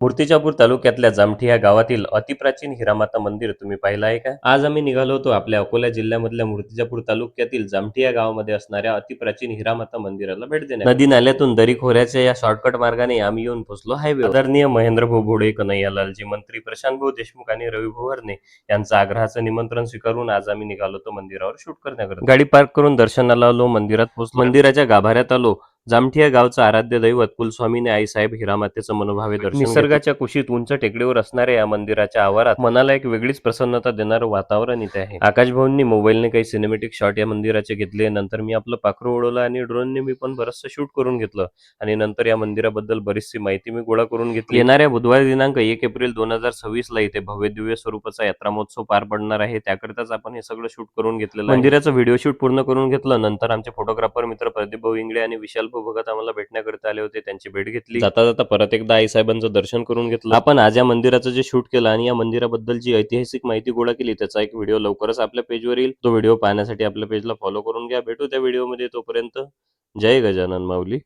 मूर्तिजापूर तालुक्यातल्या जामठी या गावातील अतिप्राचीन हिरामाता मंदिर तुम्ही पाहिलं आहे का? आज आम्ही निघालो होतो आपल्या अकोला जिल्ह्यामधल्या मूर्तिजापूर तालुक्यातील जामठी या गावामध्ये असणाऱ्या अतिप्राचीन हिरामाता मंदिराला भेट देण्यात. नदी नाल्यातून दरी खोऱ्याच्या या शॉर्टकट मार्गाने आम्ही येऊन पोहोचलो हायवे. आदरणीय महेंद्रभाऊ भोडे, कन्हैयालालजी मंत्री, प्रशांतभाऊ देशमुख आणि रविभाऊ हरणे यांचं आग्रहाचं निमंत्रण स्वीकारून आज आम्ही निघालो होतो मंदिरावर शूट करण्याकरता. गाडी पार्क करून दर्शनाला आलो, मंदिरात पोहोचलो. मंदिराच्या गाभाऱ्यात आलो. जामठी या गावचं आराध्य दैवत कुलस्वामीने आईसाहेब हिरामातेचं मनोभावे दर्शन निसर्गाच्या कुशीत उंच टेकडीवर असणाऱ्या या मंदिराच्या आवारात मनाला एक वेगळीच प्रसन्नता देणारं वातावरण इथे आहे. आकाश भाऊंनी मोबाईलने काही सिनेमॅटिक शॉट या मंदिराचे घेतले. नंतर मी आपलं पाखरू उडवलं आणि ड्रोनने मी पण बरंचसं शूट करून घेतलं आणि नंतर या मंदिराबद्दल बरीचशी माहिती मी गोळा करून घेतली. येणाऱ्या बुधवारी दिनांक 1 एप्रिल 2026 ला इथे भव्य दिव्य स्वरूपाचा यात्रा महोत्सव पार पडणार आहे. त्याकरिताच आपण हे सगळं शूट करून घेतलेलं आहे. मंदिराचं व्हिडिओ शूट पूर्ण करून घेतलं. नंतर आमचे फोटोग्राफर मित्र प्रदीप भाऊ इंगळे आणि विशाल भाऊ भगत आम्हाला भेटण्याकरिता आले होते. त्यांची भेट घेतली. जाता जाता परत एकदा आई साहेबांचं दर्शन करून घेतलं. आपण आज या मंदिराचं जे शूट केलं आणि या मंदिराबद्दल जी ऐतिहासिक माहिती गोळा केली त्याचा एक व्हिडिओ लवकरच आपल्या पेजवर येईल. तो व्हिडिओ पाहण्यासाठी आपल्या पेजला फॉलो करून घ्या. भेटू त्या व्हिडिओमध्ये. तोपर्यंत जय गजानन माऊली.